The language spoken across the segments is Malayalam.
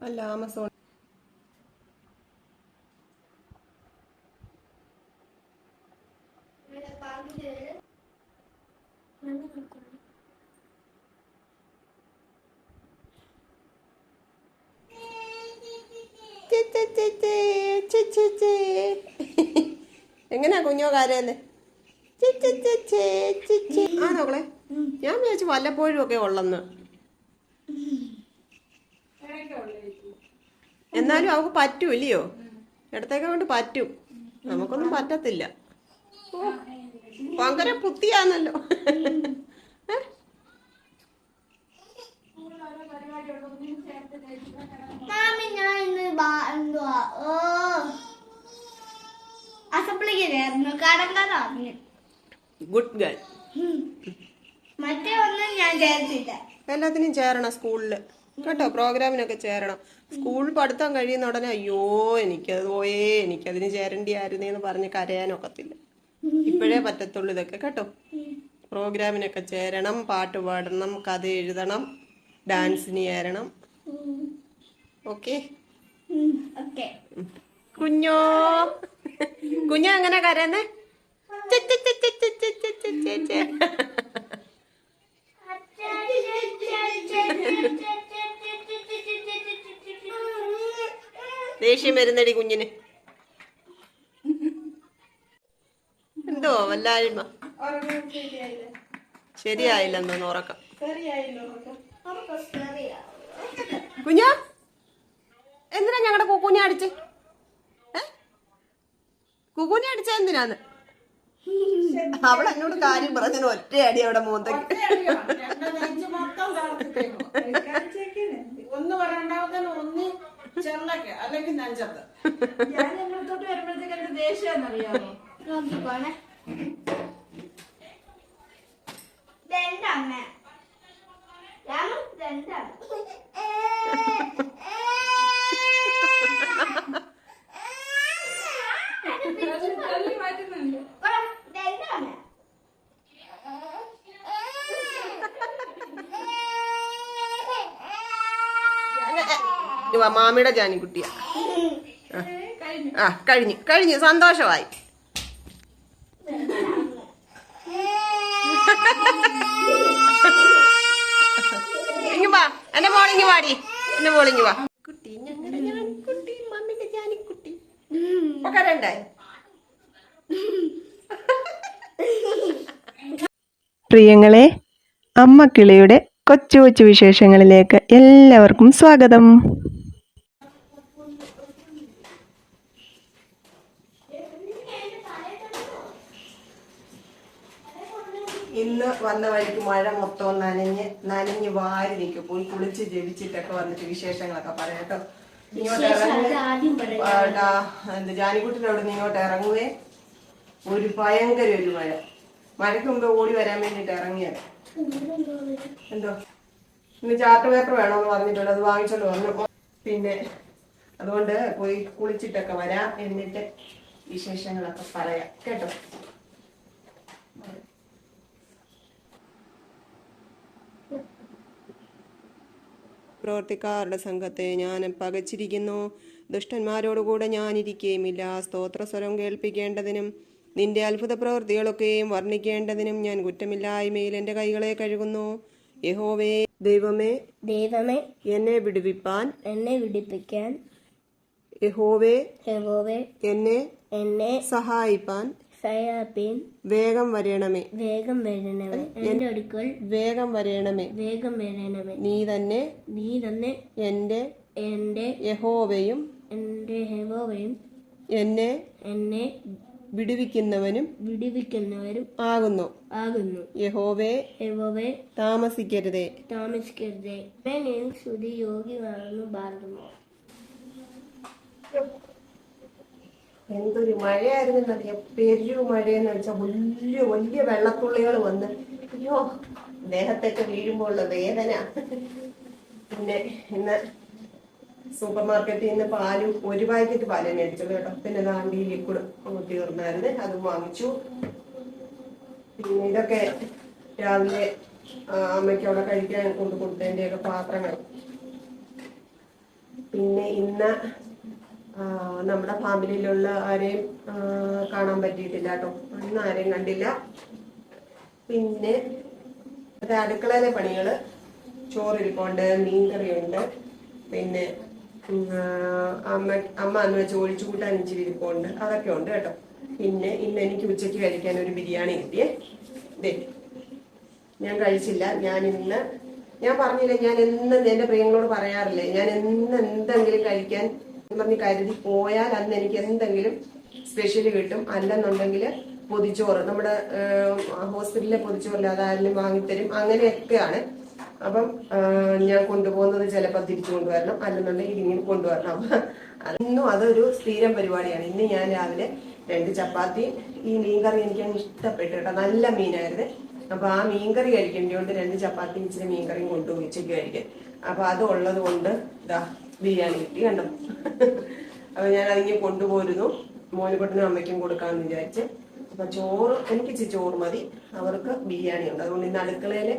അല്ല, ആമസോൺ. എങ്ങനെയാ കുഞ്ഞോ കാരല്ലേ? ആ നോക്കളെ, ഞാൻ വിചാരിച്ചു വല്ലപ്പോഴും ഒക്കെ ഉള്ളെന്ന്. എന്നാലും അവൾക്ക് പറ്റൂല്ലയോ? ഇടത്തേക്ക് കൊണ്ട് പറ്റും, നമുക്കൊന്നും പറ്റത്തില്ല. ഭയങ്കര ബുദ്ധിയാന്നല്ലോ. Good girl. എല്ലാത്തിനും ചേരണം സ്കൂളില് കേട്ടോ, പ്രോഗ്രാമിനൊക്കെ ചേരണം. സ്കൂൾ പഠിത്തം കഴിയുന്ന ഉടനെ അയ്യോ എനിക്കതിന് ചേരേണ്ടിയായിരുന്നേന്ന് പറഞ്ഞ് കരയാനൊക്കത്തില്ല. ഇപ്പോഴേ പറ്റത്തുള്ളൂ ഇതൊക്കെ കേട്ടോ. പ്രോഗ്രാമിനൊക്കെ ചേരണം, പാട്ട് പാടണം, കഥ എഴുതണം, ഡാൻസിന് ചേരണം. ഓക്കെ കുഞ്ഞോ? കുഞ്ഞോ എങ്ങനെ കരയുന്നേ? ദേഷ്യം വരുന്നടി കുഞ്ഞിന്. എന്തോ വല്ലായ്മ. ശരിയായില്ലെന്നോന്ന് ഉറക്കം. കുഞ്ഞാ എന്തിനാ ഞങ്ങളുടെ കുക്കുനെ അടിച്ച്? കുക്കുനെ അടിച്ച എന്തിനാന്ന്? അവൾ എന്നോട് കാര്യം പറഞ്ഞതിന് ഒറ്റയടി അവിടെ മോന്തക്ക്. ഒന്ന് പറയണ്ടാവുന്ന ചെള്ളക്ക് അല്ലെങ്കിൽ നെഞ്ചത്ത്. ഞാൻ എന്നോട്ട് വരുമ്പോഴത്തേക്ക് എന്റെ ദേഷ്യം മാമിയുടെ ജാനിക്കുട്ടിയാ. കഴിഞ്ഞു സന്തോഷമായി. ഇങ്ങ് വാ എന്റെ മോളിങ്ങ് വാടി, എന്റെ മോളിങ്ങ് വാ. കുട്ടി ഞങ്ങളുടെ ജാനിക്കുട്ടി, മമ്മിന്റെ ജാനിക്കുട്ടി. കരണ്ടേ? പ്രിയങ്ങളെ, അമ്മ കിളിയുടെ കൊച്ചു കൊച്ചു വിശേഷങ്ങളിലേക്ക് എല്ലാവർക്കും സ്വാഗതം. ഇന്ന് വന്ന വഴിക്ക് മഴ മൊത്തം നനഞ്ഞ് വാരി നിൽക്കും. പോയി കുളിച്ച് ജപിച്ചിട്ടൊക്കെ വന്നിട്ട് വിശേഷങ്ങളൊക്കെ പറയാം കേട്ടോ. ഇങ്ങോട്ട് ജാനിക്കുട്ടിന്റെ അവിടെ നിന്ന് ഇങ്ങോട്ട് ഇറങ്ങുവേ ഒരു ഭയങ്കര ഒരു മഴയ്ക്ക് മുമ്പ് ഓടി വരാൻ വേണ്ടിട്ട് ഇറങ്ങിയത്. എന്തോ ഇന്ന് ചാർട്ട് പേപ്പർ വേണോന്ന് പറഞ്ഞിട്ടുണ്ട്, അത് വാങ്ങിച്ചോണ്ട് വന്നു. പിന്നെ അതുകൊണ്ട് പോയി കുളിച്ചിട്ടൊക്കെ വരാം, എന്നിട്ട് വിശേഷങ്ങളൊക്കെ പറയാം കേട്ടോ. പ്രവർത്തിക്കാരുടെ സംഘത്തെ ഞാൻ പകച്ചിരിക്കുന്നു. ദുഷ്ടന്മാരോടുകൂടെ ഞാനിരിക്കുകയുമില്ല. സ്തോത്രസ്വരം കേൾപ്പിക്കേണ്ടതിനും നിന്റെ അത്ഭുത പ്രവൃത്തികളൊക്കെയും വർണ്ണിക്കേണ്ടതിനും ഞാൻ കുറ്റമില്ലായ്മയിൽ എൻ്റെ കൈകളെ കഴുകുന്നു. യഹോവേ ദൈവമേ എന്നെ വിടിപ്പിക്കാൻ യഹോവേ എന്നെ സഹായിപ്പാൻ വേഗം വരണമേ. എന്റെ അടുക്കൽ വേഗം വരണമേ. നീ തന്നെ എന്റെ യഹോവയും എന്നെ വിടുവിക്കുന്നവനും ആകുന്നു. യഹോവേ താമസിക്കരുതേ. എന്തൊരു മഴയായിരുന്നു അറിയാം. പെരു മഴയെന്ന് വെച്ചാൽ വലിയ വലിയ വെള്ളത്തുള്ളികൾ വന്ന് അയ്യോ ദേഹത്തൊക്കെ വീഴുമ്പോൾ ഉള്ള വേദന. പിന്നെ ഇന്ന് സൂപ്പർ മാർക്കറ്റിൽ നിന്ന് പാലും 1 പാക്കറ്റ് പാലേ മേടിച്ചത് കേട്ടോ. പിന്നെ ദാണ്ടി ലിക്വിഡ് തീർന്നായിരുന്നു, അതും വാങ്ങിച്ചു. പിന്നെ ഇതൊക്കെ രാവിലെ അമ്മയ്ക്ക് അവിടെ കഴിക്കാൻ കൊണ്ട് കൊടുത്തതിൻ്റെയൊക്കെ പാത്രങ്ങൾ. പിന്നെ ഇന്ന് നമ്മുടെ ഫാമിലിയിലുള്ള ആരെയും കാണാൻ പറ്റിയിട്ടില്ല കേട്ടോ. ഇന്ന് ആരെയും കണ്ടില്ല. പിന്നെ അടുക്കളയിലെ പണികള്, ചോറിരിപ്പുണ്ട്, മീൻകറിയുണ്ട്, പിന്നെ അമ്മ അന്ന് വെച്ച് ഒഴിച്ചു കൂട്ടാൻ ഇച്ചിരി ഇരിപ്പുണ്ട്, അതൊക്കെ ഉണ്ട് കേട്ടോ. പിന്നെ ഇന്ന് എനിക്ക് ഉച്ചയ്ക്ക് കഴിക്കാൻ ഒരു ബിരിയാണി കിട്ടിയേ. ഇതേ ഞാൻ കഴിച്ചില്ല. ഞാൻ പറഞ്ഞില്ലേ, ഞാൻ എന്നും എന്റെ പ്രിയങ്ങളോട് പറയാറില്ലേ, ഞാൻ എന്നും എന്തെങ്കിലും കഴിക്കാൻ പറഞ്ഞ് കരുതി പോയാൽ അന്ന് എനിക്ക് എന്തെങ്കിലും സ്പെഷ്യല് കിട്ടും. അല്ലെന്നുണ്ടെങ്കിൽ പൊതിച്ചോറ്, നമ്മുടെ ഹോസ്പിറ്റലിലെ പൊതിച്ചോറിൽ അതായാലും വാങ്ങിത്തരും, അങ്ങനെയൊക്കെയാണ്. അപ്പം ഞാൻ കൊണ്ടുപോകുന്നത് ചിലപ്പോൾ തിരിച്ചു കൊണ്ടുവരണം, അല്ലെന്നുണ്ടെങ്കിൽ ഇങ്ങനെ കൊണ്ടുവരണം. അതൊന്നും അതൊരു സ്ഥിരം പരിപാടിയാണ്. ഇന്ന് ഞാൻ രാവിലെ 2 ചപ്പാത്തി, ഈ മീൻകറി എനിക്ക് ഇഷ്ടപ്പെട്ടു കേട്ടോ, നല്ല മീനായിരുന്നു. അപ്പൊ ആ മീൻകറി കഴിക്കേണ്ടതുകൊണ്ട് 2 ചപ്പാത്തി ഇച്ചിരി മീൻകറിയും കൊണ്ടുപോയി ഉച്ചയ്ക്ക് കഴിക്കാൻ. അപ്പൊ അത് ഉള്ളത് കൊണ്ട് ഇതാ ബിരിയാണി കിട്ടി കണ്ടോ. അപ്പൊ ഞാൻ അതിങ്ങനെ കൊണ്ടുപോയിരുന്നു, മോനുകുട്ടനും അമ്മയ്ക്കും കൊടുക്കാമെന്ന് വിചാരിച്ച്. അപ്പൊ ചോറ്, എനിക്ക് ഇച്ചിരി ചോറ് മതി, അവർക്ക് ബിരിയാണി ഉണ്ട്. അതുകൊണ്ട് ഇന്ന് അടുക്കളയില്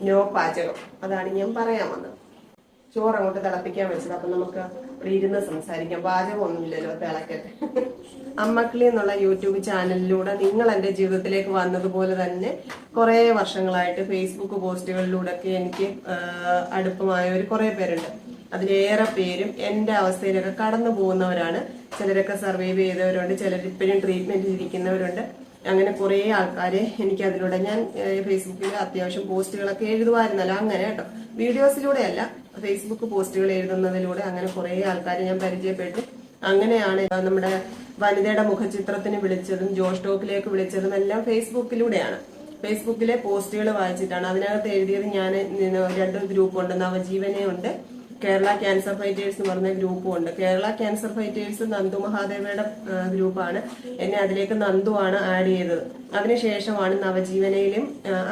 നോ പാചകം, അതാണ് ഞാൻ പറയാൻ വന്നത്. ചോറ് അങ്ങോട്ട് തിളപ്പിക്കാൻ വെച്ചത്. അപ്പൊ നമുക്ക് ഇവിടെ ഇരുന്ന് സംസാരിക്കാം, പാചകം ഒന്നുമില്ലല്ലോ, തിളക്കട്ടെ. അമ്മക്കിളി എന്നുള്ള യൂട്യൂബ് ചാനലിലൂടെ നിങ്ങൾ എന്റെ ജീവിതത്തിലേക്ക് വന്നതുപോലെ തന്നെ കുറെ വർഷങ്ങളായിട്ട് ഫേസ്ബുക്ക് പോസ്റ്റുകളിലൂടെ ഒക്കെ എനിക്ക് അടുപ്പമായവർ കുറെ പേരുണ്ട്. അതിലേറെ പേരും എന്റെ അവസ്ഥയിലൊക്കെ കടന്നു പോകുന്നവരാണ്. ചിലരൊക്കെ സർവൈവ് ചെയ്തവരുണ്ട്, ചിലർ ഇപ്പോഴും ട്രീറ്റ്മെന്റിൽ ഇരിക്കുന്നവരുണ്ട്. അങ്ങനെ കുറെ ആൾക്കാരെ എനിക്ക് അതിലൂടെ, ഞാൻ ഫേസ്ബുക്കിൽ അത്യാവശ്യം പോസ്റ്റുകളൊക്കെ എഴുതുമായിരുന്നല്ലോ, അങ്ങനെ കേട്ടോ, വീഡിയോസിലൂടെ അല്ല, ഫേസ്ബുക്ക് പോസ്റ്റുകൾ എഴുതുന്നതിലൂടെ അങ്ങനെ കുറെ ആൾക്കാരെ ഞാൻ പരിചയപ്പെട്ടു. അങ്ങനെയാണ് നമ്മുടെ വനിതയുടെ മുഖചിത്രത്തിന് വിളിച്ചതും ജോഷ് ടോക്കിലേക്ക് വിളിച്ചതും എല്ലാം ഫേസ്ബുക്കിലൂടെയാണ്. ഫേസ്ബുക്കിലെ പോസ്റ്റുകൾ വായിച്ചിട്ടാണ്. അതിനകത്ത് എഴുതിയത് ഞാൻ 2 ഗ്രൂപ്പുണ്ട്, നവജീവനയുണ്ട്, കേരള ക്യാൻസർ ഫൈറ്റേഴ്സ് എന്ന് പറഞ്ഞ ഗ്രൂപ്പും ഉണ്ട്. കേരള ക്യാൻസർ ഫൈറ്റേഴ്സ് നന്ദു മഹാദേവയുടെ ഗ്രൂപ്പാണ്. എന്നെ അതിലേക്ക് നന്ദു ആണ് ആഡ് ചെയ്തത്. അതിനുശേഷമാണ് നവജീവനയിലും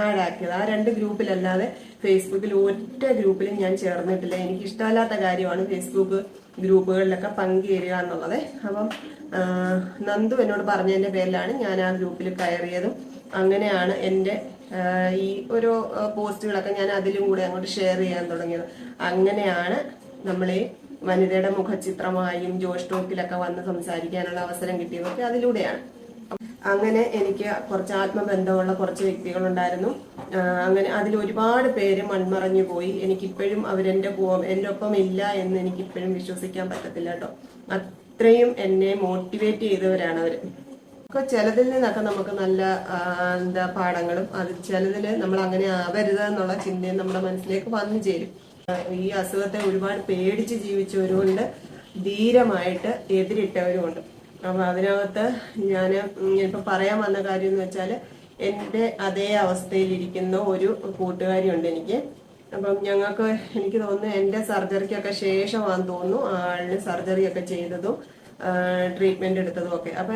ആഡ് ആക്കിയത്. ആ 2 ഗ്രൂപ്പിലല്ലാതെ ഫേസ്ബുക്കിൽ ഒറ്റ ഗ്രൂപ്പിലും ഞാൻ ചേർന്നിട്ടില്ല. എനിക്ക് ഇഷ്ടമല്ലാത്ത കാര്യമാണ് ഫേസ്ബുക്ക് ഗ്രൂപ്പുകളിലൊക്കെ പങ്കുചേരുക എന്നുള്ളത്. അപ്പം നന്ദു എന്നോട് പറഞ്ഞതിന്റെ പേരിലാണ് ഞാൻ ആ ഗ്രൂപ്പിൽ കയറിയതും. അങ്ങനെയാണ് എൻ്റെ ഈ ഓരോ പോസ്റ്റുകളൊക്കെ ഞാൻ അതിലും കൂടെ അങ്ങോട്ട് ഷെയർ ചെയ്യാൻ തുടങ്ങിയത്. അങ്ങനെയാണ് നമ്മളെ വനിതയുടെ മുഖചിത്രമായും ജോഷ് ടോക്കിലൊക്കെ വന്ന് സംസാരിക്കാനുള്ള അവസരം കിട്ടിയതൊക്കെ അതിലൂടെയാണ്. അങ്ങനെ എനിക്ക് കുറച്ച് ആത്മബന്ധമുള്ള കുറച്ച് വ്യക്തികളുണ്ടായിരുന്നു. അങ്ങനെ അതിൽ ഒരുപാട് പേര് മൺമറഞ്ഞു പോയി. എനിക്കിപ്പോഴും അവരെന്റെ ഒപ്പം ഇല്ല എന്ന് എനിക്കിപ്പോഴും വിശ്വസിക്കാൻ പറ്റത്തില്ല കേട്ടോ. അത്രയും എന്നെ മോട്ടിവേറ്റ് ചെയ്തവരാണ് അവര്. ചിലതിൽ നിന്നൊക്കെ നമുക്ക് നല്ല പാഠങ്ങളും, അത് ചിലതിൽ നമ്മൾ അങ്ങനെ ആവരുത് എന്നുള്ള ചിന്തയും നമ്മുടെ മനസ്സിലേക്ക് വന്നു ചേരും. ഈ അസുഖത്തെ ഒരുപാട് പേടിച്ച് ജീവിച്ചവരുമുണ്ട്, ധീരമായിട്ട് എതിരിട്ടവരുമുണ്ട്. അപ്പൊ അതിനകത്ത് ഞാനിപ്പോ പറയാൻ വന്ന കാര്യം എന്ന് വെച്ചാല്, എന്റെ അതേ അവസ്ഥയിലിരിക്കുന്ന ഒരു കൂട്ടുകാരിയുണ്ട് എനിക്ക്. അപ്പം എനിക്ക് തോന്നുന്നു എന്റെ സർജറിക്കൊക്കെ ശേഷമാണെന്ന് തോന്നുന്നു ആളിന് സർജറിയൊക്കെ ചെയ്തതും ട്രീറ്റ്മെന്റ് എടുത്തതും ഒക്കെ. അപ്പൊ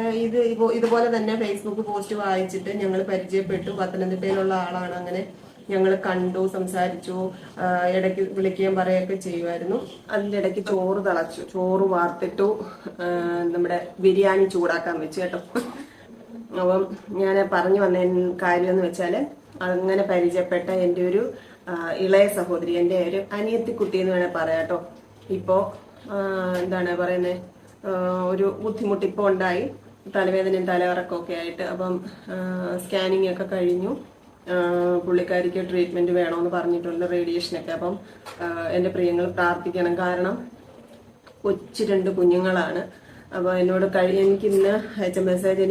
ഇതുപോലെ തന്നെ ഫേസ്ബുക്ക് പോസ്റ്റ് വായിച്ചിട്ട് ഞങ്ങൾ പരിചയപ്പെട്ടു. പത്തനംതിട്ടയിലുള്ള ആളാണ്. അങ്ങനെ ഞങ്ങൾ കണ്ടു, സംസാരിച്ചു, ഇടയ്ക്ക് വിളിക്കുകയും പറയുകയൊക്കെ ചെയ്യുമായിരുന്നു. അതിൻ്റെ ഇടയ്ക്ക് ചോറ് തിളച്ചു, ചോറ് വാർത്തിട്ടു, നമ്മുടെ ബിരിയാണി ചൂടാക്കാൻ വെച്ചു കേട്ടോ. അപ്പം ഞാൻ പറഞ്ഞു വന്ന കാര്യം എന്ന് വെച്ചാല്, അങ്ങനെ പരിചയപ്പെട്ട എൻ്റെ ഒരു ഇളയ സഹോദരി, എൻ്റെ ഒരു അനിയത്തിക്കുട്ടി എന്ന് വേണേൽ പറയാം കേട്ടോ. ഇപ്പോ എന്താണ് പറയുന്നത്, ഒരു ബുദ്ധിമുട്ട് ഇപ്പോൾ ഉണ്ടായി, തലവേദനയും തലകറക്കമൊക്കെ ആയിട്ട്. അപ്പം സ്കാനിങ് ഒക്കെ കഴിഞ്ഞു. പുള്ളിക്കാരിക്ക് ട്രീറ്റ്മെന്റ് വേണമെന്ന് പറഞ്ഞിട്ടുണ്ട്, റേഡിയേഷനൊക്കെ. അപ്പം എൻ്റെ പ്രിയങ്ങൾ പ്രാർത്ഥിക്കണം. കാരണം കൊച്ചു 2 കുഞ്ഞുങ്ങളാണ്. അപ്പൊ എന്നോട് എനിക്ക് ഇന്ന് അയച്ച മെസ്സേജ്,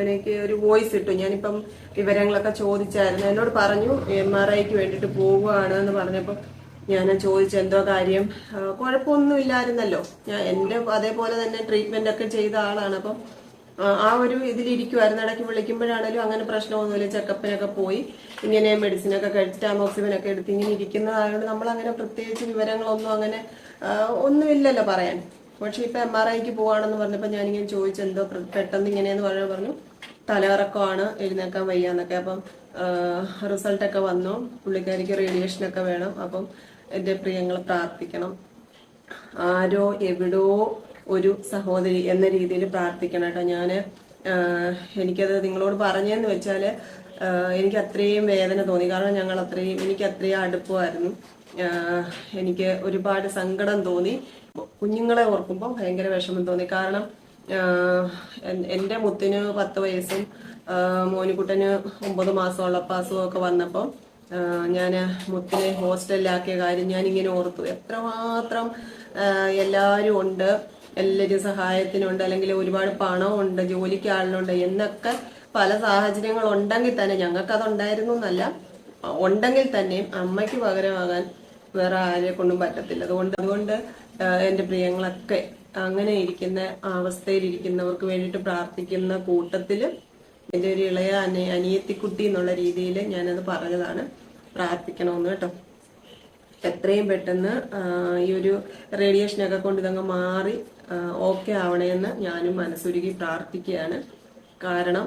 എനിക്ക് ഒരു വോയിസ് ഇട്ടു. ഞാനിപ്പം വിവരങ്ങളൊക്കെ ചോദിച്ചായിരുന്നു. എന്നോട് പറഞ്ഞു MRIക്ക് വേണ്ടിയിട്ട് പോവുകയാണ് എന്ന് പറഞ്ഞപ്പോൾ ഞാൻ ചോദിച്ചു എന്തോ കാര്യം. കുഴപ്പമൊന്നും ഇല്ലായിരുന്നല്ലോ, എന്റെ അതേപോലെ തന്നെ ട്രീറ്റ്മെന്റ് ഒക്കെ ചെയ്ത ആളാണ്. അപ്പം ആ ഒരു ഇതിലിരിക്കുമായിരുന്നു. ഇടയ്ക്ക് വിളിക്കുമ്പോഴാണേലും അങ്ങനെ പ്രശ്നമൊന്നുമില്ല, ചെക്കപ്പിനൊക്കെ പോയി ഇങ്ങനെ മെഡിസിനൊക്കെ കഴിച്ചിട്ട് ആമോക്സിഫനൊക്കെ എടുത്ത് ഇങ്ങനെ ഇരിക്കുന്നതായതുകൊണ്ട് നമ്മൾ അങ്ങനെ പ്രത്യേകിച്ച് വിവരങ്ങളൊന്നും അങ്ങനെ ഒന്നുമില്ലല്ലോ പറയാൻ. പക്ഷെ ഇപ്പൊ MRIക്ക് പോവാണെന്ന് പറഞ്ഞപ്പോൾ ഞാനിങ്ങനെ ചോദിച്ചു എന്തോ പെട്ടെന്ന് ഇങ്ങനെയെന്ന് പറഞ്ഞു തലകറക്കമാണ്, എഴുന്നേക്കാൻ വയ്യാന്നൊക്കെ. അപ്പം റിസൾട്ടൊക്കെ വന്നു, പുള്ളിക്കാരിക്ക് റേഡിയേഷനൊക്കെ വേണം. അപ്പം എൻ്റെ പ്രിയങ്ങൾ പ്രാർത്ഥിക്കണം. ആരോ എവിടോ ഒരു സഹോദരി എന്ന രീതിയിൽ പ്രാർത്ഥിക്കണം കേട്ടോ. ഞാന് എനിക്കത് നിങ്ങളോട് പറഞ്ഞെന്ന് വെച്ചാല് എനിക്ക് അത്രയും വേദന തോന്നി. കാരണം എനിക്ക് അത്രയും അടുപ്പമായിരുന്നു. എനിക്ക് ഒരുപാട് സങ്കടം തോന്നി. കുഞ്ഞുങ്ങളെ ഓർക്കുമ്പോൾ ഭയങ്കര വിഷമം തോന്നി. കാരണം എൻ്റെ മുത്തിന് 10 വയസ്സും മോനിക്കുട്ടന് 9 മാസമുള്ളപ്പോൾ അസുഖമൊക്കെ വന്നപ്പോൾ ഞാൻ മുത്തിനെ ഹോസ്റ്റലിലാക്കിയ കാര്യം ഞാനിങ്ങനെ ഓർത്തു. എത്രമാത്രം എല്ലാവരും ഉണ്ട്, എല്ലാവരും സഹായത്തിനുണ്ട്, അല്ലെങ്കിൽ ഒരുപാട് പണമുണ്ട്, ജോലിക്ക് ആളിനുണ്ട് എന്നൊക്കെ പല സാഹചര്യങ്ങൾ ഉണ്ടെങ്കിൽ തന്നെ, ഞങ്ങൾക്കതുണ്ടായിരുന്നു എന്നല്ല, ഉണ്ടെങ്കിൽ തന്നെയും അമ്മയ്ക്ക് പകരമാകാൻ വേറെ ആരെ കൊണ്ടും പറ്റത്തില്ല. അതുകൊണ്ട് എൻ്റെ പ്രിയങ്ങളൊക്കെ അങ്ങനെ ഇരിക്കുന്ന അവസ്ഥയിലിരിക്കുന്നവർക്ക് വേണ്ടിയിട്ട് പ്രാർത്ഥിക്കുന്ന കൂട്ടത്തിൽ എൻ്റെ ഒരു ഇളയ അനിയത്തിക്കുട്ടി എന്നുള്ള രീതിയിൽ ഞാനത് പറഞ്ഞതാണ്, പ്രാർത്ഥിക്കണമെന്ന് കേട്ടോ. എത്രയും പെട്ടെന്ന് ഈ ഒരു റേഡിയേഷനൊക്കെ കൊണ്ട് ഇതങ്ങ് മാറി ഓക്കെ ആവണേന്ന് ഞാനും മനസ്സുരുകി പ്രാർത്ഥിക്കുകയാണ്. കാരണം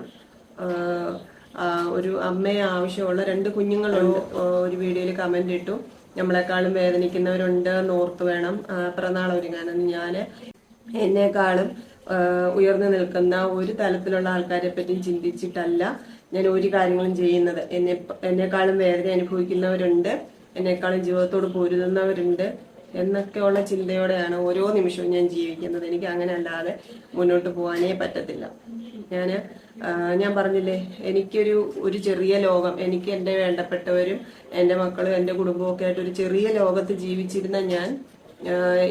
ഒരു അമ്മയെ ആവശ്യമുള്ള 2 കുഞ്ഞുങ്ങളുണ്ട്. ഒരു വീഡിയോയിൽ കമന്റ് ഇട്ടു, നമ്മളെക്കാളും വേദനിക്കുന്നവരുണ്ട് എന്നോർത്ത് വേണം പിറന്നാൾ ഒരുങ്ങാനെന്ന്. ഞാൻ എന്നെക്കാളും ഉയർന്നു നിൽക്കുന്ന ഒരു തലത്തിലുള്ള ആൾക്കാരെ പറ്റി ചിന്തിച്ചിട്ടല്ല ഞാൻ ഒരു കാര്യങ്ങളും ചെയ്യുന്നത്. എന്നെക്കാളും വേദന അനുഭവിക്കുന്നവരുണ്ട്, എന്നെക്കാളും ജീവിതത്തോട് പൊരുതുന്നവരുണ്ട് എന്നൊക്കെയുള്ള ചിന്തയോടെയാണ് ഓരോ നിമിഷവും ഞാൻ ജീവിക്കുന്നത്. എനിക്ക് അങ്ങനെ അല്ലാതെ മുന്നോട്ട് പോകാനേ പറ്റത്തില്ല. ഞാൻ പറഞ്ഞില്ലേ, ഒരു ചെറിയ ലോകം, എനിക്ക് എൻ്റെ വേണ്ടപ്പെട്ടവരും എൻ്റെ മക്കളും എൻ്റെ കുടുംബവും ഒക്കെ ആയിട്ട് ഒരു ചെറിയ ലോകത്ത് ജീവിച്ചിരുന്ന ഞാൻ,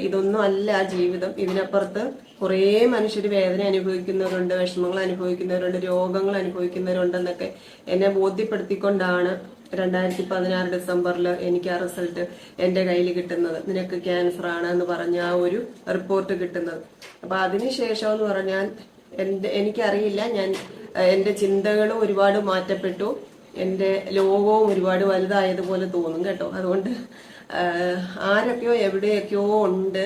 ഇതൊന്നും അല്ല ജീവിതം. ഇതിനപ്പുറത്ത് കുറേ മനുഷ്യർ വേദന അനുഭവിക്കുന്നവരുണ്ട്, വിഷമങ്ങൾ അനുഭവിക്കുന്നവരുണ്ട്, രോഗങ്ങൾ അനുഭവിക്കുന്നവരുണ്ടെന്നൊക്കെ എന്നെ ബോധ്യപ്പെടുത്തിക്കൊണ്ടാണ് 2016 ഡിസംബറിൽ എനിക്ക് ആ റിസൾട്ട് എൻ്റെ കയ്യിൽ കിട്ടുന്നത്. നിനക്ക് ക്യാൻസർ ആണ് എന്ന് പറഞ്ഞ ആ ഒരു റിപ്പോർട്ട് കിട്ടുന്നത്. അപ്പൊ അതിനുശേഷം എന്ന് പറഞ്ഞാൽ എനിക്കറിയില്ല, എൻ്റെ ചിന്തകളും ഒരുപാട് മാറ്റപ്പെട്ടു, എൻ്റെ ലോകവും ഒരുപാട് വലുതായതുപോലെ തോന്നും കേട്ടോ. അതുകൊണ്ട് ആരൊക്കെയോ എവിടെയൊക്കെയോ ഉണ്ട്,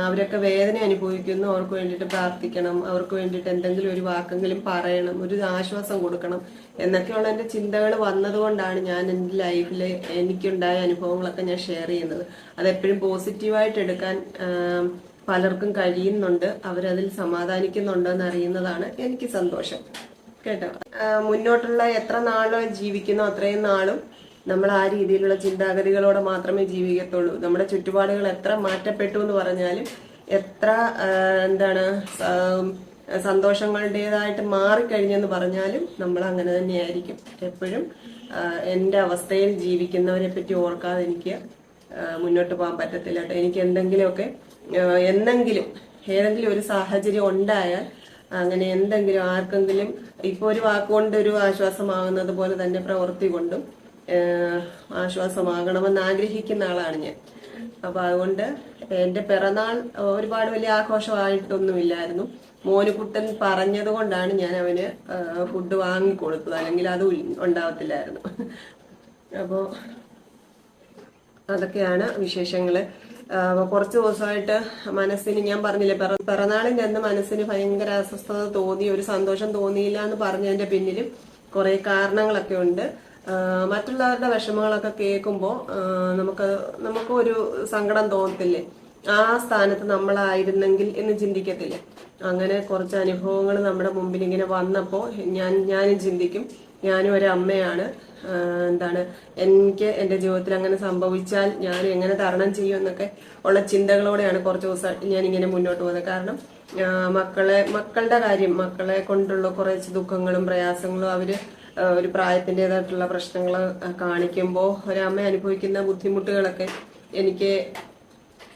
അവരൊക്കെ വേദന അനുഭവിക്കുന്നു, അവർക്ക് വേണ്ടിയിട്ട് പ്രാർത്ഥിക്കണം, അവർക്ക് വേണ്ടിയിട്ട് എന്തെങ്കിലും ഒരു വാക്കെങ്കിലും പറയണം, ഒരു ആശ്വാസം കൊടുക്കണം എന്നൊക്കെയുള്ള എൻ്റെ ചിന്തകൾ വന്നതുകൊണ്ടാണ് ഞാൻ എൻ്റെ ലൈഫിൽ എനിക്കുണ്ടായ അനുഭവങ്ങളൊക്കെ ഞാൻ ഷെയർ ചെയ്യുന്നത്. അതെപ്പോഴും പോസിറ്റീവായിട്ട് എടുക്കാൻ പലർക്കും കഴിയുന്നുണ്ട്, അവരതിൽ സമാധാനിക്കുന്നുണ്ടെന്ന് അറിയുന്നതാണ് എനിക്ക് സന്തോഷം കേട്ടോ. മുന്നോട്ടുള്ള എത്ര നാള് ജീവിക്കുന്നോ അത്രയും നാളും നമ്മൾ ആ രീതിയിലുള്ള ചിന്താഗതികളോടെ മാത്രമേ ജീവിക്കത്തുള്ളൂ. നമ്മുടെ ചുറ്റുപാടുകൾ എത്ര മാറ്റപ്പെട്ടു എന്ന് പറഞ്ഞാലും, എത്ര സന്തോഷങ്ങളുടേതായിട്ട് മാറിക്കഴിഞ്ഞെന്ന് പറഞ്ഞാലും നമ്മൾ അങ്ങനെ തന്നെയായിരിക്കും. എപ്പോഴും എൻ്റെ അവസ്ഥയിൽ ജീവിക്കുന്നവരെ പറ്റി ഓർക്കാതെ എനിക്ക് മുന്നോട്ട് പോകാൻ പറ്റത്തില്ല കേട്ടോ. എനിക്ക് ഏതെങ്കിലും ഒരു സാഹചര്യം ഉണ്ടായാൽ, അങ്ങനെ എന്തെങ്കിലും ആർക്കെങ്കിലും ഇപ്പൊ ഒരു വാക്കുകൊണ്ട് ഒരു ആശ്വാസമാകുന്നത് പോലെ തന്നെ പ്രവൃത്തി കൊണ്ടും ആശ്വാസമാകണമെന്ന് ആഗ്രഹിക്കുന്ന ആളാണ് ഞാൻ. അപ്പൊ അതുകൊണ്ട് എന്റെ പിറന്നാൾ ഒരുപാട് വലിയ ആഘോഷമായിട്ടൊന്നുമില്ലായിരുന്നു. മോനുകുട്ടൻ പറഞ്ഞത് കൊണ്ടാണ് ഞാൻ അവന് ഫുഡ് വാങ്ങിക്കൊടുത്തത്, അല്ലെങ്കിൽ അത് ഉണ്ടാവത്തില്ലായിരുന്നു. അപ്പോ അതൊക്കെയാണ് വിശേഷങ്ങള്. കുറച്ച് ദിവസമായിട്ട് മനസ്സിന്, ഞാൻ പറഞ്ഞില്ലേ, പിറന്നാളിന്റെ അന്ന് മനസ്സിന് ഭയങ്കര അസ്വസ്ഥത തോന്നി, ഒരു സന്തോഷം തോന്നിയില്ല എന്ന് പറഞ്ഞതിന്റെ പിന്നിലും കുറെ കാരണങ്ങളൊക്കെ ഉണ്ട്. മറ്റുള്ളവരുടെ വിഷമങ്ങളൊക്കെ കേൾക്കുമ്പോൾ നമുക്ക് ഒരു സങ്കടം തോന്നത്തില്ലേ, ആ സ്ഥാനത്ത് നമ്മളായിരുന്നെങ്കിൽ എന്ന് ചിന്തിക്കത്തില്ലേ. അങ്ങനെ കുറച്ച് അനുഭവങ്ങൾ നമ്മുടെ മുമ്പിൽ ഇങ്ങനെ വന്നപ്പോൾ ഞാനും ചിന്തിക്കും, ഞാനും ഒരു അമ്മയാണ്, എനിക്ക് എൻ്റെ ജീവിതത്തിൽ അങ്ങനെ സംഭവിച്ചാൽ ഞാൻ എങ്ങനെ തരണം ചെയ്യും എന്നൊക്കെ ഉള്ള ചിന്തകളോടെയാണ് കുറച്ച് ദിവസമായിട്ട് ഞാൻ ഇങ്ങനെ മുന്നോട്ട് പോകുന്നത്. കാരണം മക്കളുടെ കാര്യം, മക്കളെ കൊണ്ടുള്ള കുറച്ച് ദുഃഖങ്ങളും പ്രയാസങ്ങളും, അവര് ഒരു പ്രായത്തിൻ്റെതായിട്ടുള്ള പ്രശ്നങ്ങൾ കാണിക്കുമ്പോൾ ഒരമ്മ അനുഭവിക്കുന്ന ബുദ്ധിമുട്ടുകളൊക്കെ എനിക്ക്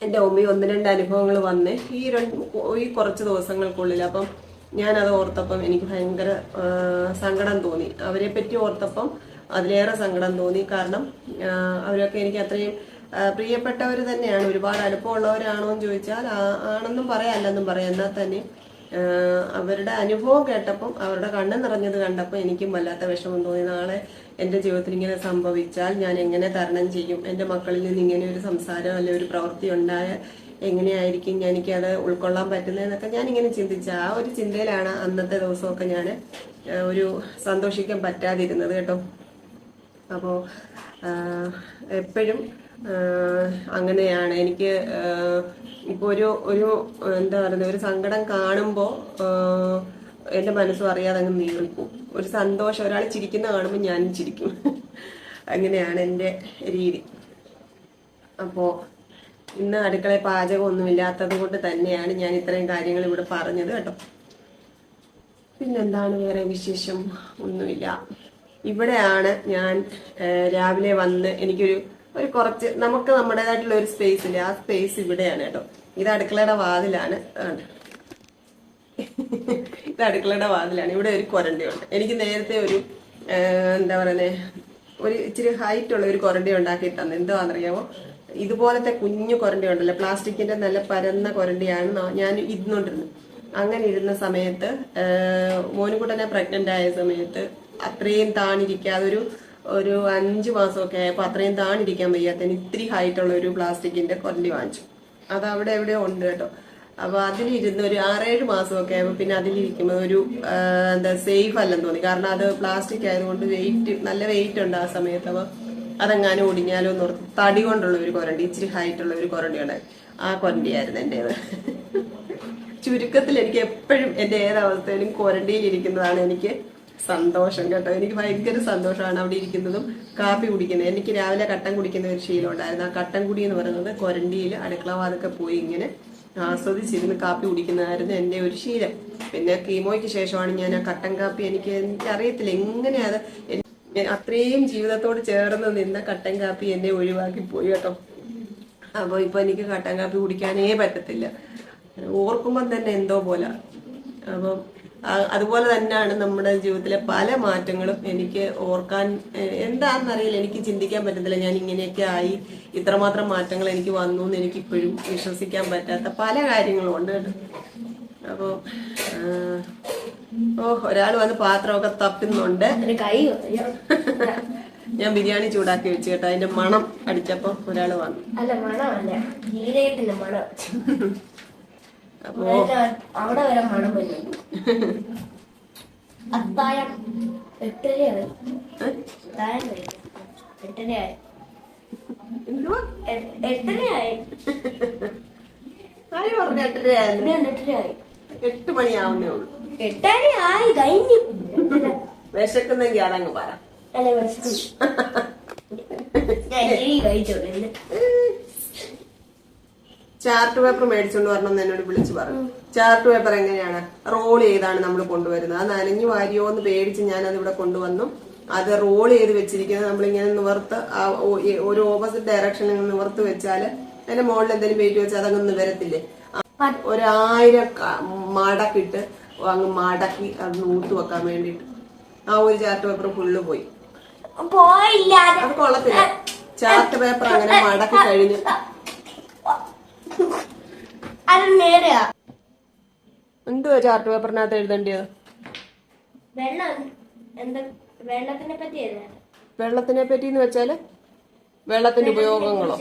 എൻ്റെ മുമ്പിൽ 1-2 അനുഭവങ്ങൾ വന്നേ ഈ കുറച്ച് ദിവസങ്ങൾക്കുള്ളിൽ. അപ്പം ഞാനത് ഓർത്തപ്പം എനിക്ക് ഭയങ്കര സങ്കടം തോന്നി. അവരെ പറ്റി ഓർത്തപ്പം അതിലേറെ സങ്കടം തോന്നി. കാരണം അവരൊക്കെ എനിക്ക് അത്രയും പ്രിയപ്പെട്ടവർ തന്നെയാണ്. ഒരുപാട് അടുപ്പമുള്ളവരാണോ എന്ന് ചോദിച്ചാൽ ആണെന്നും പറയാം, അല്ലെന്നും പറയാം. എന്നാൽ തന്നെ അവരുടെ അനുഭവം കേട്ടപ്പം, അവരുടെ കണ്ണ് നിറഞ്ഞത് കണ്ടപ്പോൾ എനിക്കും വല്ലാത്ത വിഷമം തോന്നി. നാളെ എൻ്റെ ജീവിതത്തിൽ ഇങ്ങനെ സംഭവിച്ചാൽ ഞാൻ എങ്ങനെ തരണം ചെയ്യും, എൻ്റെ മക്കളിൽ നിന്ന് ഇങ്ങനെ ഒരു സംസാരം അല്ലെ ഒരു പ്രവൃത്തി ഉണ്ടായാൽ എങ്ങനെയായിരിക്കും എനിക്കത് ഉൾക്കൊള്ളാൻ പറ്റുന്നതെന്നൊക്കെ ഞാനിങ്ങനെ ചിന്തിച്ച ആ ഒരു ചിന്തയിലാണ് അന്നത്തെ ദിവസമൊക്കെ ഞാൻ ഒരു സന്തോഷിക്കാൻ പറ്റാതിരുന്നത് കേട്ടോ. അപ്പോൾ എപ്പോഴും അങ്ങനെയാണ് എനിക്ക് ഇപ്പൊ ഒരു എന്താ പറയുന്നത്, ഒരു സങ്കടം കാണുമ്പോൾ എന്റെ മനസ്സും അറിയാതെ അങ്ങ് നീങ്ങിപ്പോവും. ഒരു സന്തോഷം, ഒരാൾ ചിരിക്കുന്ന കാണുമ്പോൾ ഞാനും ചിരിക്കും. അങ്ങനെയാണ് എൻ്റെ രീതി. അപ്പോ ഇന്ന് അടുക്കളയിൽ പാചകമൊന്നും ഇല്ലാത്തത് കൊണ്ട് തന്നെയാണ് ഞാൻ ഇത്രയും കാര്യങ്ങൾ ഇവിടെ പറഞ്ഞത് കേട്ടോ. പിന്നെന്താണ് വേറെ വിശേഷം? ഒന്നുമില്ല. ഇവിടെയാണ് ഞാൻ രാവിലെ വന്ന് എനിക്കൊരു കുറച്ച് നമുക്ക് നമ്മുടേതായിട്ടുള്ള ഒരു സ്പേസ് ഇല്ല, ആ സ്പേസ് ഇവിടെയാണ് കേട്ടോ. ഇത് അടുക്കളയുടെ വാതിലാണ്. ഇത് അടുക്കളയുടെ വാതിലാണ്. ഇവിടെ ഒരു കൊരണ്ടയുണ്ട്. എനിക്ക് നേരത്തെ ഒരു എന്താ പറയുന്നേ, ഒരു ഇച്ചിരി ഹൈറ്റ് ഉള്ള ഒരു കൊരണ്ട ഉണ്ടാക്കി തന്നെ. എന്താണെന്നറിയാമോ, ഇതുപോലത്തെ കുഞ്ഞു കൊരണ്ട ഉണ്ടല്ലോ, പ്ലാസ്റ്റിക്കിന്റെ നല്ല പരന്ന കൊരണ്ടയാണ് ഞാൻ ഇരുന്നോണ്ടിരുന്നത്. അങ്ങനെ ഇരുന്ന സമയത്ത് മോനുകുട്ടനെ പ്രഗ്നന്റ് ആയ സമയത്ത് അത്രയും താണിരിക്കാതെ ഒരു 5 മാസമൊക്കെ ആയപ്പോൾ അത്രയും താണിരിക്കാൻ വയ്യാത്തതിന് ഇത്തിരി ഹൈറ്റ് ഉള്ള ഒരു പ്ലാസ്റ്റിക്കിന്റെ കൊരണ്ടി വാങ്ങിച്ചു. അത് അവിടെ എവിടെയോ ഉണ്ട് കേട്ടോ. അപ്പൊ അതിലിരുന്ന് ഒരു 6-7 മാസമൊക്കെ ആയപ്പോൾ പിന്നെ അതിലിരിക്കുമ്പോൾ ഒരു എന്താ സേഫ് അല്ലെന്ന് തോന്നി. കാരണം അത് പ്ലാസ്റ്റിക് ആയതുകൊണ്ട് നല്ല വെയിറ്റ് ഉണ്ട് ആ സമയത്ത്. അപ്പൊ അതെങ്ങാനും ഒടിഞ്ഞാലോ എന്ന് ഓർത്ത് തടി കൊണ്ടുള്ള ഒരു കൊരണ്ടി, ഇച്ചിരി ഹൈറ്റ് ഉള്ള ഒരു കൊരണ്ടി ഉണ്ടായി. ആ കൊരണ്ടിയായിരുന്നു എന്റേത്. ചുരുക്കത്തിൽ എനിക്ക് എപ്പോഴും എന്റെ ഏതവസ്ഥയിലും കൊരണ്ടിയിൽ ഇരിക്കുന്നതാണ് എനിക്ക് സന്തോഷം കേട്ടോ. എനിക്ക് ഭയങ്കര സന്തോഷമാണ് അവിടെ ഇരിക്കുന്നതും കാപ്പി കുടിക്കുന്നത്. എനിക്ക് രാവിലെ കട്ടൻ കുടിക്കുന്ന ഒരു ശീലം ഉണ്ടായിരുന്നു. ആ കട്ടൻ കുടി എന്ന് പറയുന്നത് കൊരണ്ടിയിൽ അടുക്കള വാതൊക്കെ പോയി ഇങ്ങനെ ആസ്വദിച്ചിരുന്ന് കാപ്പി കുടിക്കുന്നതായിരുന്നു എൻ്റെ ഒരു ശീലം. പിന്നെ കീമോയ്ക്ക് ശേഷമാണ് ഞാൻ ആ കട്ടൻ കാപ്പി, എനിക്ക് അറിയത്തില്ല എങ്ങനെയാ അത്, അത്രയും ജീവിതത്തോട് ചേർന്ന് നിന്ന കട്ടൻ കാപ്പി എന്നെ ഒഴിവാക്കി പോയി കേട്ടോ. അപ്പൊ ഇപ്പൊ എനിക്ക് കട്ടൻ കാപ്പി കുടിക്കാനേ പറ്റത്തില്ല. ഓർക്കുമ്പം തന്നെ എന്തോ പോലെ. അപ്പം അതുപോലെ തന്നെയാണ് നമ്മുടെ ജീവിതത്തിലെ പല മാറ്റങ്ങളും. എനിക്ക് ഓർക്കാൻ എന്താണെന്നറിയില്ല, എനിക്ക് ചിന്തിക്കാൻ പറ്റത്തില്ല ഞാൻ ഇങ്ങനെയൊക്കെ ആയി, ഇത്രമാത്രം മാറ്റങ്ങൾ എനിക്ക് വന്നു എന്ന് എനിക്ക് ഇപ്പോഴും വിശ്വസിക്കാൻ പറ്റാത്ത പല കാര്യങ്ങളും ഉണ്ട് കേട്ടോ. അപ്പൊ ഒരാൾ വന്ന് പാത്രമൊക്കെ തട്ടുന്നുണ്ട്. ഞാൻ ബിരിയാണി ചൂടാക്കി വെച്ചു കേട്ടോ. അതിന്റെ മണം അടിച്ചപ്പോ ഒരാൾ വന്നു. അപ്പോ അവിടെ വരെ മണം വരുന്നു. അത്താഴം 8:30 8:30 8 മണിയാവുന്നേ ഉള്ളൂ. 8:30 കഴിഞ്ഞു. വിശക്കുന്നെങ്കിൽ അതങ്ങ് പറ. അല്ലെ വിശക്കും. ഞാൻ കഴിച്ചോളൂ. ചാർട്ട് പേപ്പർ മേടിച്ചോണ്ട് വരണമെന്ന് എന്നോട് വിളിച്ചു പറഞ്ഞു. ചാർട്ട് പേപ്പർ എങ്ങനെയാണ് റോൾ ചെയ്താണ് നമ്മൾ കൊണ്ടുവരുന്നത്. അത് നനഞ്ഞു വാരിയോ എന്ന് പേടിച്ച് ഞാൻ അത് ഇവിടെ കൊണ്ടുവന്നു. അത് റോൾ ചെയ്ത് വെച്ചിരിക്കുന്നത് നമ്മളിങ്ങനെ നിവർത്ത് ഒരു ഓപ്പോസിറ്റ് ഡയറക്ഷനിൽ നിവർത്ത് വെച്ചാല് അതിന്റെ മുകളിൽ എന്തെങ്കിലും വെയിറ്റ് വെച്ചാൽ അതങ്ങ് നിവരത്തില്ലേ. 1000 മടക്കിട്ട് അങ്ങ് മടക്കി അത് നൂത്ത് വെക്കാൻ വേണ്ടിട്ട് ആ ഒരു ചാർട്ട് പേപ്പർ ഫുള്ള് പോയി. അത് കൊള്ളത്തില്ല. ചാർട്ട് പേപ്പർ അങ്ങനെ മടക്കി കഴിഞ്ഞ് എന്തുവാ ചാർട്ട് പേപ്പറിനകത്ത് എഴുതേണ്ടത്? വെള്ളത്തിനെ പറ്റി എന്ന് വെച്ചാല് വെള്ളത്തിന്റെ ഉപയോഗങ്ങളോ?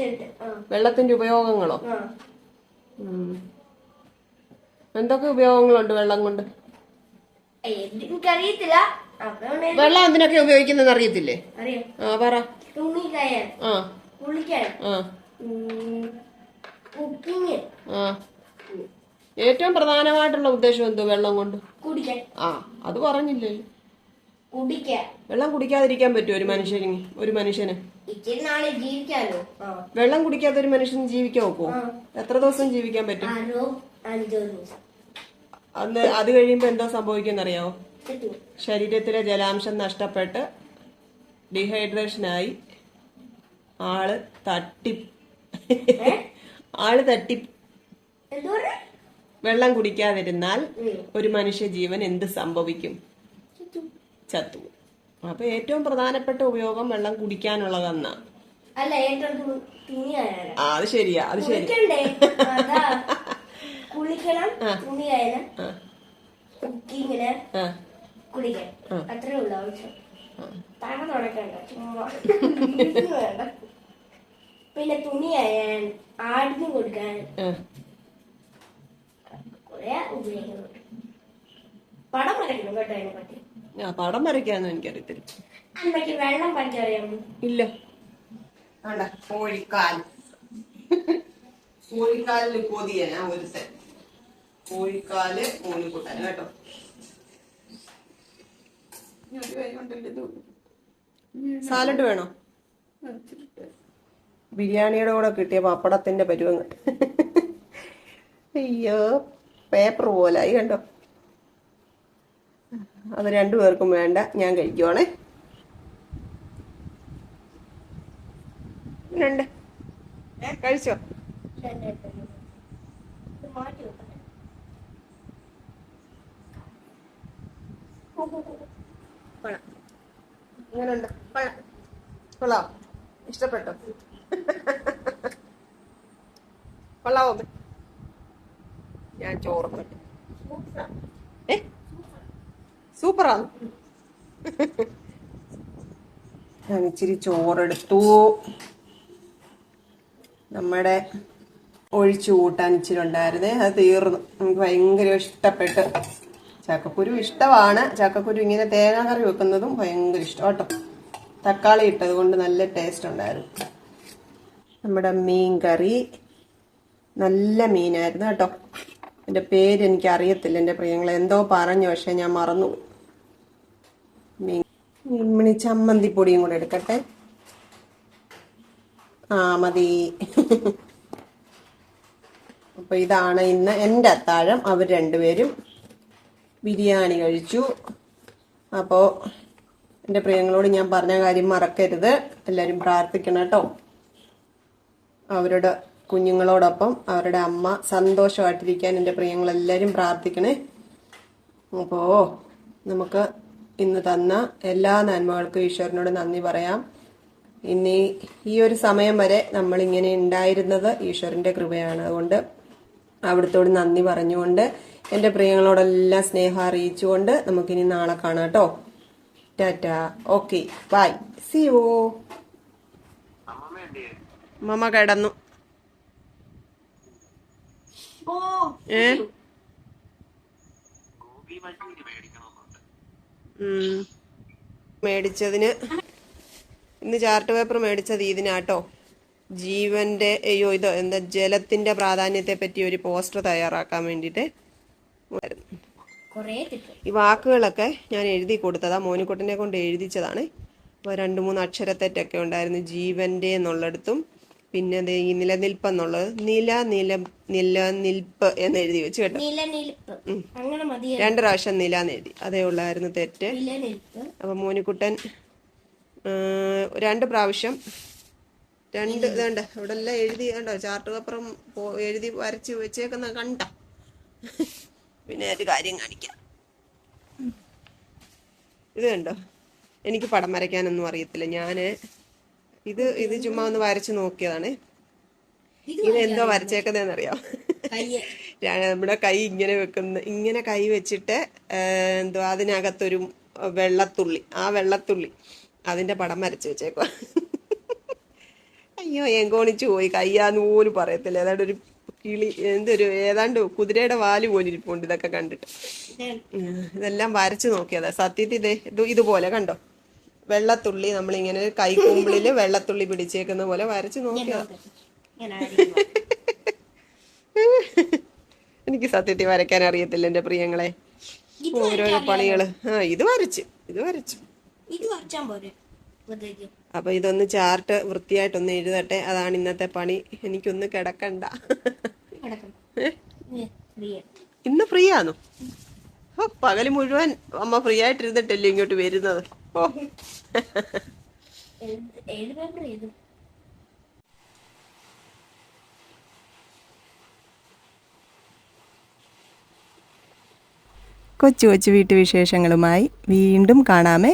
എന്തൊക്കെ ഉപയോഗങ്ങളുണ്ട് വെള്ളം കൊണ്ട്? എനിക്കറിയത്തില്ല. വെള്ളം എന്തിനൊക്കെ ഉപയോഗിക്കുന്നത് അറിയത്തില്ലേ? പറ. തുണിക്കയൻ, കുളിക്കാൻ, കുക്കിങ്. ഏറ്റവും പ്രധാനമായിട്ടുള്ള ഉദ്ദേശം എന്തോ വെള്ളം കൊണ്ട്? കുടിക്കാൻ. അത് പറഞ്ഞില്ലല്ലോ. കുടിക്കാൻ. വെള്ളം കുടിക്കാതിരിക്കാൻ പറ്റുമോ ഒരു മനുഷ്യന്? ഇച്ചിരി നാളെ ജീവിക്കാലോ. വെള്ളം കുടിക്കാത്ത ഒരു മനുഷ്യന് ജീവിക്കാൻ നോക്കോ? എത്ര ദിവസം ജീവിക്കാൻ പറ്റും? 5 ദിവസം. അന്ന് അത് കഴിയുമ്പോ എന്താ സംഭവിക്കുന്നറിയാവോ? ശരീരത്തിലെ ജലാംശം നഷ്ടപ്പെട്ട് ഡീഹൈഡ്രേഷനായി ആള് തട്ടി വെള്ളം കുടിക്കാതിരുന്നാൽ ഒരു മനുഷ്യ ജീവൻ എന്ത് സംഭവിക്കും? ചത്തു. അപ്പൊ ഏറ്റവും പ്രധാനപ്പെട്ട ഉപയോഗം വെള്ളം കുടിക്കാനുള്ളതെന്നാ. അല്ല, അത് ശരിയാ. അത് ശരി. കുളിക്കണം, തുണി അയണം, കുക്കിങ്ങിന്, കുളിക്കാൻ. അത്രേ ഉള്ളു ആവശ്യം. തല തുടക്കണ്ട, ചുമ്മാ വേണ്ട. പിന്നെ തുണി അയൺ, ആടിന് കൊടുക്കാൻ കുറെ ഉപയോഗങ്ങളുണ്ട്. പടം വരയ്ക്കണം കേട്ടോ. അതിനെ പറ്റി പടം വരയ്ക്കാന്നും എനിക്കറിയത്തില്ല. അമ്മയ്ക്ക് വെള്ളം പഠിക്കാൻ അറിയാമോ? ഇല്ല. വേണ്ട കോഴിക്കാൽ. കോഴിക്കാലിന് കൊതിയനാ ഒരുത്തൻ. കോഴിക്കാല് മോനിക്കുട്ടൻ കേട്ടോ. സാലഡ് വേണോ? ബിരിയാണിയുടെ കൂടെ കിട്ടിയ പപ്പടത്തിന്റെ പരുവം. അയ്യോ, പേപ്പർ പോലായി കണ്ടോ. അത് രണ്ടുപേർക്കും വേണ്ട, ഞാൻ കഴിക്കുവാണേ. രണ്ട് കഴിച്ചോ? മാറ്റി വെക്കട്ടെ. കൊള്ളാം. എങ്ങനെയുണ്ട്? കൊള്ളാം. ഇഷ്ടപ്പെട്ടോ? കൊള്ളാവോ? ഞാൻ ചോറുന്നുണ്ട്. സൂപ്പറാണ്. ഞാൻ ഇച്ചിരി ചോറെടുത്തു. നമ്മുടെ ഒഴിച്ചു കൂട്ടാൻ ഇച്ചിരി ഉണ്ടായിരുന്നേ, അത് തീർന്നു. നമുക്ക് ഭയങ്കര ഇഷ്ടപ്പെട്ട്. ചക്കക്കുരു ഇഷ്ടമാണ്. ചക്കക്കുരു ഇങ്ങനെ തേങ്ങാ കറി വെക്കുന്നതും ഭയങ്കര ഇഷ്ടം കേട്ടോ. തക്കാളി ഇട്ടത് കൊണ്ട് നല്ല ടേസ്റ്റ് ഉണ്ടായിരുന്നു. നമ്മുടെ മീൻ കറി നല്ല മീനായിരുന്നു കേട്ടോ. എൻ്റെ പേര് എനിക്ക് അറിയത്തില്ല എൻ്റെ പ്രിയങ്ങളെ. എന്തോ പറഞ്ഞു, പക്ഷെ ഞാൻ മറന്നു. മീൻമണി ചമ്മന്തിപ്പൊടിയും കൂടെ എടുക്കട്ടെ. മതി. അപ്പൊ ഇതാണ് ഇന്ന് എൻ്റെ അത്താഴം. അവർ രണ്ടുപേരും ബിരിയാണി കഴിച്ചു. അപ്പോൾ എൻ്റെ പ്രിയങ്ങളോട് ഞാൻ പറഞ്ഞ കാര്യം മറക്കരുത്. എല്ലാവരും പ്രാർത്ഥിക്കണം കേട്ടോ. അവരുടെ കുഞ്ഞുങ്ങളോടൊപ്പം അവരുടെ അമ്മ സന്തോഷമായിട്ടിരിക്കാൻ എൻ്റെ പ്രിയങ്ങളെല്ലാവരും പ്രാർത്ഥിക്കണേ. അപ്പോൾ നമുക്ക് ഇന്ന് തന്ന എല്ലാ നന്മകൾക്കും ഈശ്വരനോട് നന്ദി പറയാം. ഇനി ഈ ഒരു സമയം വരെ നമ്മളിങ്ങനെ ഉണ്ടായിരുന്നത് ഈശ്വരൻ്റെ കൃപയാണ്. അതുകൊണ്ട് അവിടുത്തോട് നന്ദി പറഞ്ഞുകൊണ്ട് എൻ്റെ പ്രിയങ്ങളോടെല്ലാം സ്നേഹം അറിയിച്ചുകൊണ്ട് നമുക്കിനി നാളെ കാണാം കേട്ടോ. Ta ta. Okay, bye, see you. മമ്മ കിടന്നു. മേടിച്ചതിന് ഇന്ന് ചാർട്ട് പേപ്പർ മേടിച്ചത് ഇതിനാട്ടോ. ജീവന്റെ ഇത് എന്താ ജലത്തിന്റെ പ്രാധാന്യത്തെ പറ്റി ഒരു പോസ്റ്റർ തയ്യാറാക്കാൻ വേണ്ടിയിട്ട് ഈ വാക്കുകളൊക്കെ ഞാൻ എഴുതി കൊടുത്തതാ. മോനിക്കുട്ടനെ കൊണ്ട് എഴുതിച്ചതാണ്. അപ്പോൾ 2-3 അക്ഷരത്തെറ്റൊക്കെ ഉണ്ടായിരുന്നു. ജീവന്റെ എന്നുള്ളിടത്തും പിന്നെ ഈ നിലനിൽപ്പ് എന്നുള്ളത് നിലനിൽപ്പ് എന്ന് എഴുതി വെച്ച് കേട്ടോ. 2 പ്രാവശ്യം നിലാന്ന് എഴുതി. അതേ ഉള്ളായിരുന്നു തെറ്റ്. അപ്പൊ മോനിക്കുട്ടൻ 2 പ്രാവശ്യം 2 ഇതുണ്ട് ഇവിടെ എല്ലാം എഴുതി കണ്ടോ. ചാർട്ട് പേപ്പറും എഴുതി വരച്ച് വെച്ചേക്കുന്ന കണ്ട. പിന്നെ ഒരു കാര്യം കാണിക്കാം. ഇത് കണ്ടോ, എനിക്ക് പടം വരയ്ക്കാനൊന്നും അറിയത്തില്ല. ഞാന് ഇത് ചുമ്മാ ഒന്ന് വരച്ച് നോക്കിയതാണ്. ഇത് എന്തോ വരച്ചേക്കുന്നതെന്നറിയാം. നമ്മുടെ കൈ ഇങ്ങനെ വെക്കുന്ന, ഇങ്ങനെ കൈ വെച്ചിട്ട് എന്തോ അതിനകത്തൊരു വെള്ളത്തുള്ളി, ആ വെള്ളത്തുള്ളി അതിന്റെ പടം വരച്ച് വെച്ചേക്കുക. അയ്യോ, എങ്കോണിച്ചു പോയി. കയ്യാന്ന് പോലും പറയത്തില്ല. ഏതാണ്ട് ഒരു കിളി, ഏതാണ്ട് കുതിരയുടെ വാല് പോലും ഇരിപ്പുണ്ട്. ഇതൊക്കെ കണ്ടിട്ട് ഇതെല്ലാം വരച്ചു നോക്കിയതാ. സത്യത്തിൽ ഇതുപോലെ കണ്ടോ, വെള്ളത്തുള്ളി നമ്മളിങ്ങനെ കൈക്കൂമ്പിളില് വെള്ളത്തുള്ളി പിടിച്ചേക്കുന്ന പോലെ വരച്ചു നോക്കിയതാ. എനിക്ക് സത്യത്തിൽ വരയ്ക്കാൻ അറിയത്തില്ല എൻ്റെ പ്രിയങ്ങളെ. ഓരോരോ പണികള്. ഇത് വരച്ചു. അപ്പൊ ഇതൊന്ന് ചാർട്ട് വൃത്തിയായിട്ടൊന്ന് എഴുതട്ടെ. അതാണ് ഇന്നത്തെ പണി. എനിക്കൊന്ന് കിടക്കണ്ട. ഇന്ന് ഫ്രീ ആണോ? പകല് മുഴുവൻ അമ്മ ഫ്രീ ആയിട്ടിരുന്നിട്ടല്ലേ ഇങ്ങോട്ട് വരുന്നത്. കൊച്ചു കൊച്ചു വീട്ടുവിശേഷങ്ങളുമായി വീണ്ടും കാണാമേ.